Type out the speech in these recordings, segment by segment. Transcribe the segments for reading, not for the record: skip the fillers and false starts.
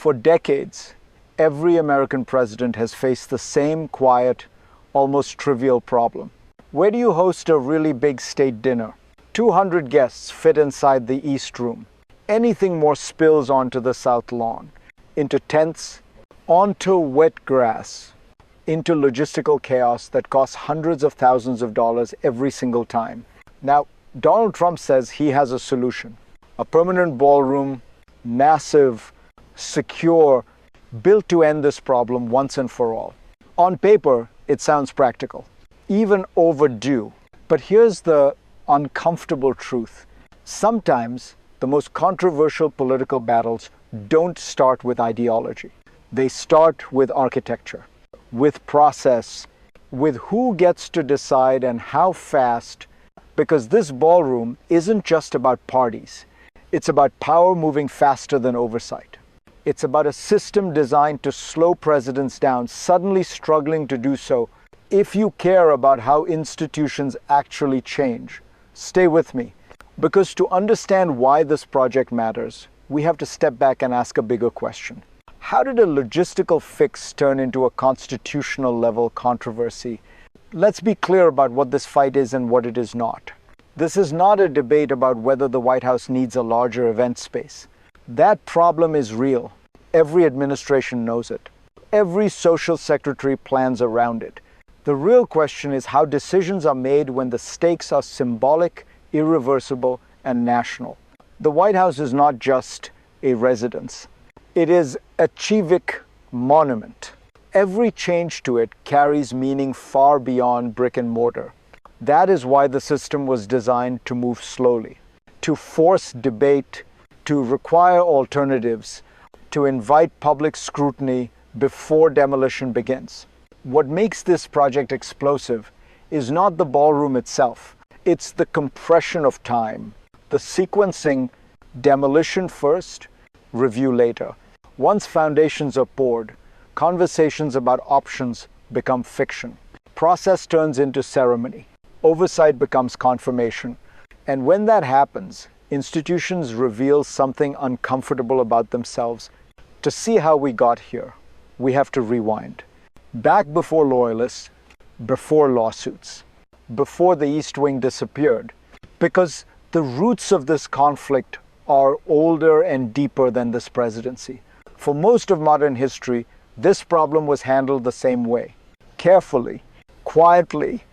For decades, every American president has faced the same quiet, almost trivial problem. Where do you host a really big state dinner? 200 guests fit inside the East Room. Anything more spills onto the South Lawn, into tents, onto wet grass, into logistical chaos that costs hundreds of thousands of dollars every single time. Now, Donald Trump says he has a solution. A permanent ballroom, massive, secure, built to end this problem once and for all. On paper, it sounds practical, even overdue. But here's the uncomfortable truth. Sometimes the most controversial political battles don't start with ideology. They start with architecture, with process, with who gets to decide and how fast, because this ballroom isn't just about parties. It's about power moving faster than oversight. It's about a system designed to slow presidents down, suddenly struggling to do so. If you care about how institutions actually change, stay with me. Because to understand why this project matters, we have to step back and ask a bigger question. How did a logistical fix turn into a constitutional level controversy? Let's be clear about what this fight is and what it is not. This is not a debate about whether the White House needs a larger event space. That problem is real. Every administration knows it. Every social secretary plans around it. The real question is how decisions are made when the stakes are symbolic, irreversible, and national. The White House is not just a residence. It is a civic monument. Every change to it carries meaning far beyond brick and mortar. That is why the system was designed to move slowly, to force debate, to require alternatives, to invite public scrutiny before demolition begins. What makes this project explosive is not the ballroom itself. It's the compression of time, the sequencing, demolition first, review later. Once foundations are poured, conversations about options become fiction. Process turns into ceremony. Oversight becomes confirmation. And when that happens, institutions reveal something uncomfortable about themselves. To see how we got here, we have to rewind. Back before loyalists, before lawsuits, before the East Wing disappeared, because the roots of this conflict are older and deeper than this presidency. For most of modern history, this problem was handled the same way, carefully, quietly,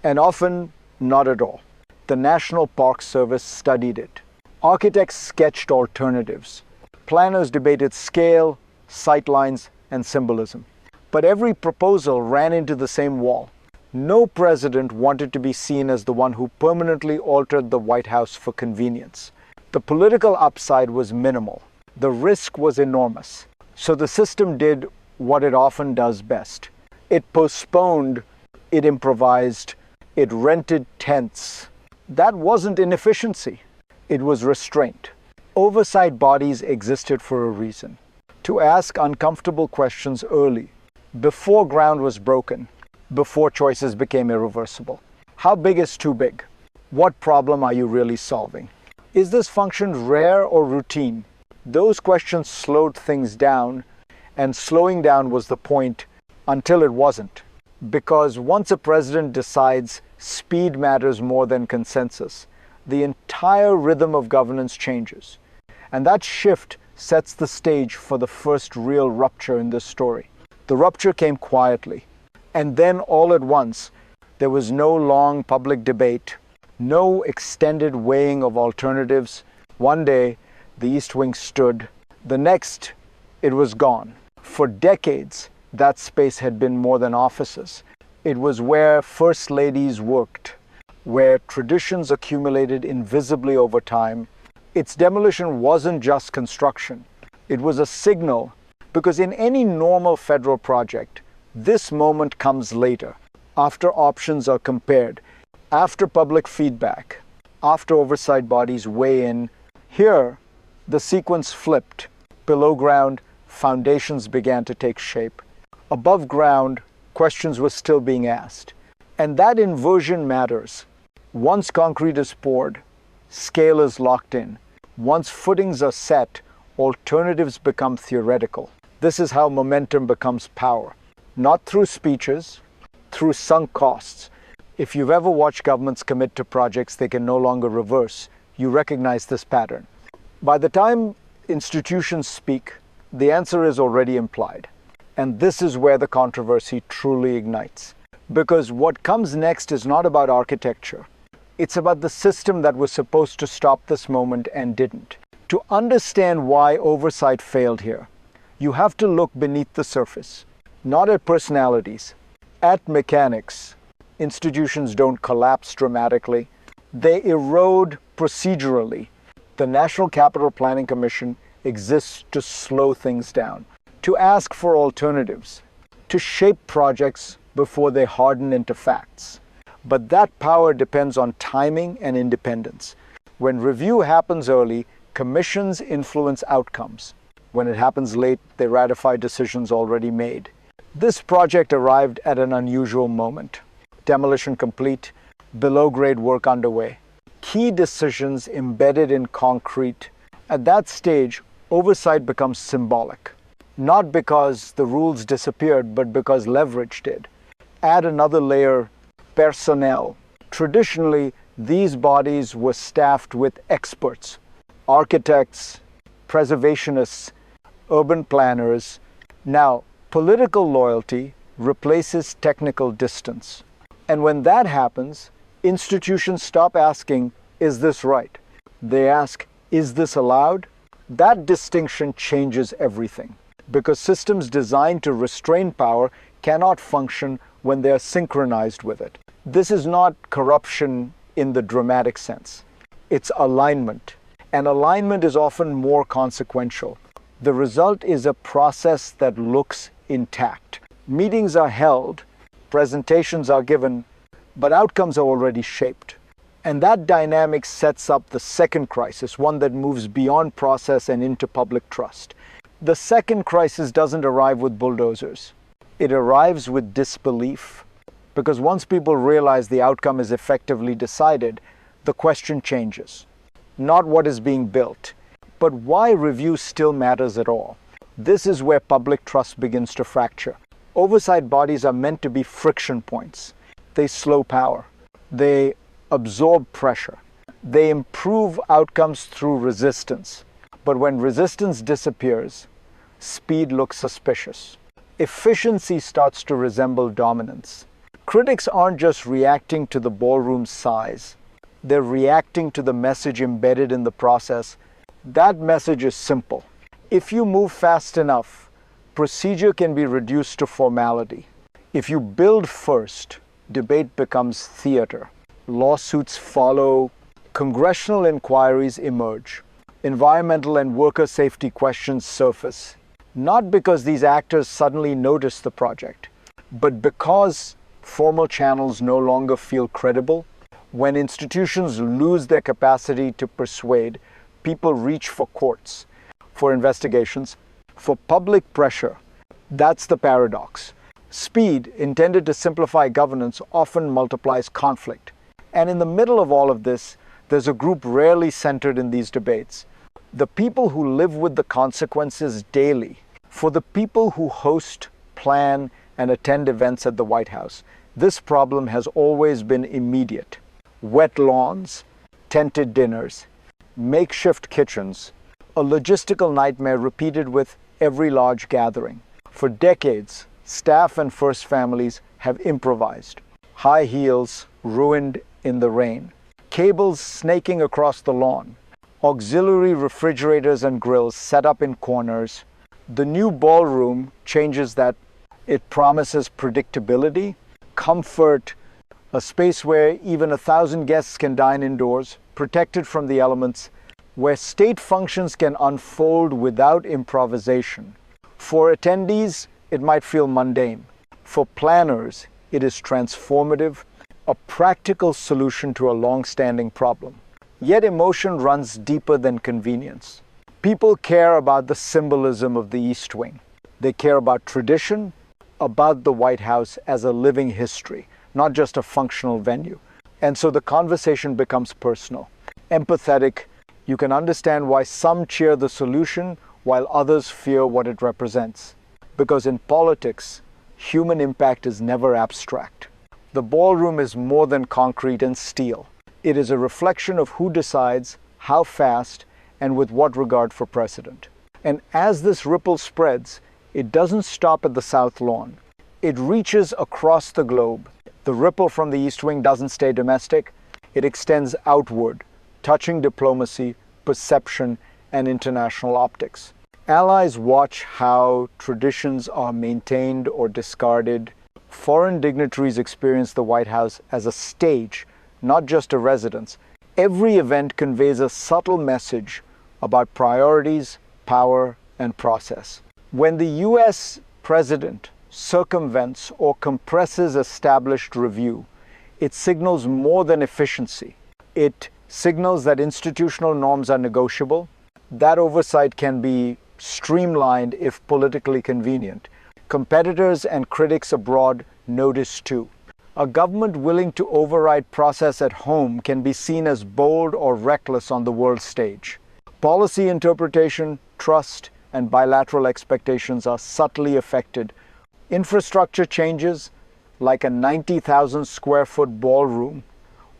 and often not at all. The National Park Service studied it. Architects sketched alternatives. Planners debated scale, sightlines, and symbolism. But every proposal ran into the same wall. No president wanted to be seen as the one who permanently altered the White House for convenience. The political upside was minimal. The risk was enormous. So the system did what it often does best. It postponed, it improvised, it rented tents. That wasn't inefficiency. It was restraint. Oversight bodies existed for a reason. To ask uncomfortable questions early, before ground was broken, before choices became irreversible. How big is too big? What problem are you really solving? Is this function rare or routine? Those questions slowed things down, and slowing down was the point until it wasn't. Because once a president decides speed matters more than consensus, the entire rhythm of governance changes. And that shift sets the stage for the first real rupture in this story. The rupture came quietly. And then all at once, there was no long public debate, no extended weighing of alternatives. One day, the East Wing stood. The next, it was gone. For decades, that space had been more than offices. It was where first ladies worked, where traditions accumulated invisibly over time. Its demolition wasn't just construction. It was a signal, because in any normal federal project, this moment comes later, after options are compared, after public feedback, after oversight bodies weigh in. Here, the sequence flipped. Below ground, foundations began to take shape. Above ground, questions were still being asked. And that inversion matters. Once concrete is poured, scale is locked in. Once footings are set, alternatives become theoretical. This is how momentum becomes power. Not through speeches, through sunk costs. If you've ever watched governments commit to projects they can no longer reverse, you recognize this pattern. By the time institutions speak, the answer is already implied. And this is where the controversy truly ignites. Because what comes next is not about architecture. It's about the system that was supposed to stop this moment and didn't. To understand why oversight failed here, you have to look beneath the surface, not at personalities, at mechanics. Institutions don't collapse dramatically. They erode procedurally. The National Capital Planning Commission exists to slow things down, to ask for alternatives, to shape projects before they harden into facts. But that power depends on timing and independence. When review happens early, commissions influence outcomes. When it happens late, they ratify decisions already made. This project arrived at an unusual moment. Demolition complete, below-grade work underway. Key decisions embedded in concrete. At that stage, oversight becomes symbolic. Not because the rules disappeared, but because leverage did. Add another layer, personnel. Traditionally, these bodies were staffed with experts, architects, preservationists, urban planners. Now, political loyalty replaces technical distance. And when that happens, institutions stop asking, is this right? They ask, is this allowed? That distinction changes everything, because systems designed to restrain power cannot function when they are synchronized with it. This is not corruption in the dramatic sense. It's alignment. And alignment is often more consequential. The result is a process that looks intact. Meetings are held, presentations are given, but outcomes are already shaped. And that dynamic sets up the second crisis, one that moves beyond process and into public trust. The second crisis doesn't arrive with bulldozers. It arrives with disbelief. Because once people realize the outcome is effectively decided, the question changes. Not what is being built, but why review still matters at all. This is where public trust begins to fracture. Oversight bodies are meant to be friction points. They slow power. They absorb pressure. They improve outcomes through resistance. But when resistance disappears, speed looks suspicious. Efficiency starts to resemble dominance. Critics aren't just reacting to the ballroom's size. They're reacting to the message embedded in the process. That message is simple. If you move fast enough, procedure can be reduced to formality. If you build first, debate becomes theater. Lawsuits follow. Congressional inquiries emerge. Environmental and worker safety questions surface. Not because these actors suddenly notice the project, but because formal channels no longer feel credible. When institutions lose their capacity to persuade, people reach for courts, for investigations, for public pressure. That's the paradox. Speed, intended to simplify governance, often multiplies conflict. And in the middle of all of this, there's a group rarely centered in these debates. The people who live with the consequences daily. For the people who host, plan, and attend events at the White House, this problem has always been immediate. Wet lawns, tented dinners, makeshift kitchens, a logistical nightmare repeated with every large gathering. For decades, staff and first families have improvised. High heels ruined in the rain, cables snaking across the lawn, auxiliary refrigerators and grills set up in corners. The new ballroom changes that. It promises predictability, comfort, a space where even 1,000 guests can dine indoors, protected from the elements, where state functions can unfold without improvisation. For attendees, it might feel mundane. For planners, it is transformative, a practical solution to a long-standing problem. Yet emotion runs deeper than convenience. People care about the symbolism of the East Wing. They care about tradition, about the White House as a living history, not just a functional venue. And so the conversation becomes personal, empathetic. You can understand why some cheer the solution while others fear what it represents. Because in politics, human impact is never abstract. The ballroom is more than concrete and steel. It is a reflection of who decides, how fast, and with what regard for precedent. And as this ripple spreads, it doesn't stop at the South Lawn. It reaches across the globe. The ripple from the East Wing doesn't stay domestic. It extends outward, touching diplomacy, perception, and international optics. Allies watch how traditions are maintained or discarded. Foreign dignitaries experience the White House as a stage, not just a residence. Every event conveys a subtle message about priorities, power, and process. When the US president circumvents or compresses established review, it signals more than efficiency. It signals that institutional norms are negotiable. That oversight can be streamlined if politically convenient. Competitors and critics abroad notice too. A government willing to override process at home can be seen as bold or reckless on the world stage. Policy interpretation, trust, and bilateral expectations are subtly affected. Infrastructure changes, like a 90,000 square foot ballroom,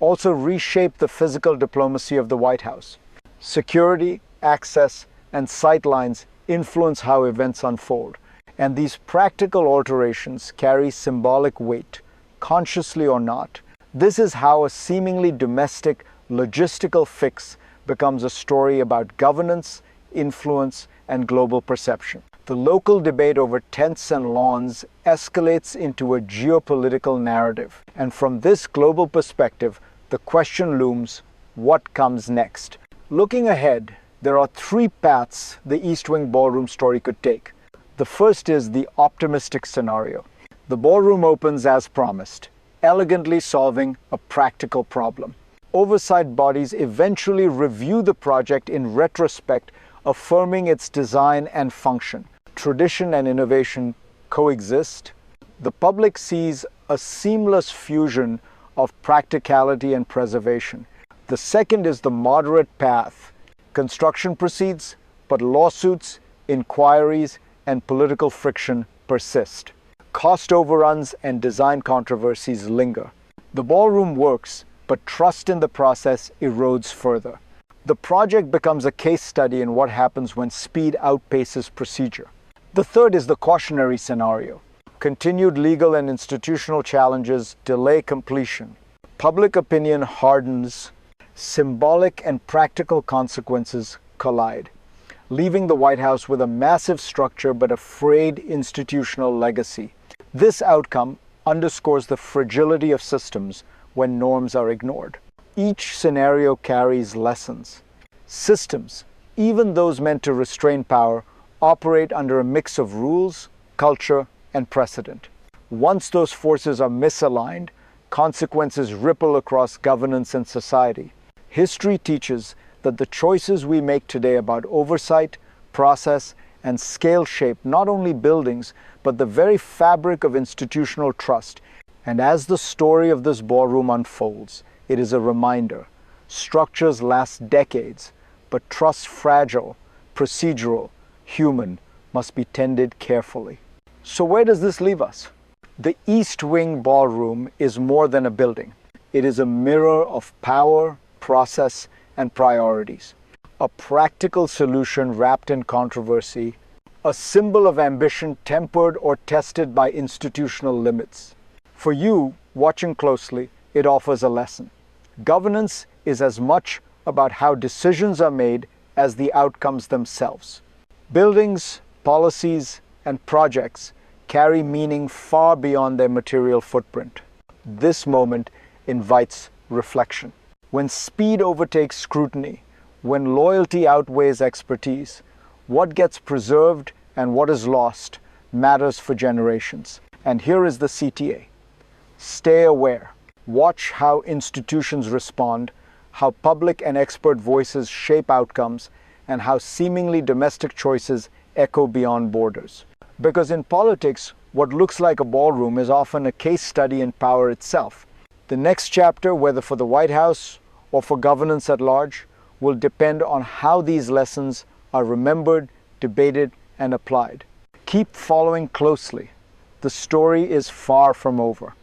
also reshape the physical diplomacy of the White House. Security, access, and sightlines influence how events unfold, and these practical alterations carry symbolic weight, consciously or not. This is how a seemingly domestic logistical fix becomes a story about governance, influence, and global perception. The local debate over tents and lawns escalates into a geopolitical narrative. And from this global perspective, the question looms, what comes next? Looking ahead, there are three paths the East Wing ballroom story could take. The first is the optimistic scenario. The ballroom opens as promised, elegantly solving a practical problem. Oversight bodies eventually review the project in retrospect, affirming its design and function. Tradition and innovation coexist. The public sees a seamless fusion of practicality and preservation. The second is the moderate path. Construction proceeds, but lawsuits, inquiries, and political friction persist. Cost overruns and design controversies linger. The ballroom works, but trust in the process erodes further. The project becomes a case study in what happens when speed outpaces procedure. The third is the cautionary scenario. Continued legal and institutional challenges delay completion. Public opinion hardens. Symbolic and practical consequences collide, leaving the White House with a massive structure but a frayed institutional legacy. This outcome underscores the fragility of systems when norms are ignored. Each scenario carries lessons. Systems, even those meant to restrain power, operate under a mix of rules, culture, and precedent. Once those forces are misaligned, consequences ripple across governance and society. History teaches that the choices we make today about oversight, process, and scale shape not only buildings, but the very fabric of institutional trust. And as the story of this ballroom unfolds, it is a reminder. Structures last decades, but trust fragile, procedural, human, must be tended carefully. So where does this leave us? The East Wing ballroom is more than a building. It is a mirror of power, process, and priorities. A practical solution wrapped in controversy, a symbol of ambition tempered or tested by institutional limits. For you, watching closely, it offers a lesson. Governance is as much about how decisions are made as the outcomes themselves. Buildings, policies, and projects carry meaning far beyond their material footprint. This moment invites reflection. When speed overtakes scrutiny, when loyalty outweighs expertise, what gets preserved and what is lost matters for generations. And here is the CTA. Stay aware. Watch how institutions respond, how public and expert voices shape outcomes, and how seemingly domestic choices echo beyond borders. Because in politics, what looks like a ballroom is often a case study in power itself. The next chapter, whether for the White House or for governance at large, will depend on how these lessons are remembered, debated, and applied. Keep following closely. The story is far from over.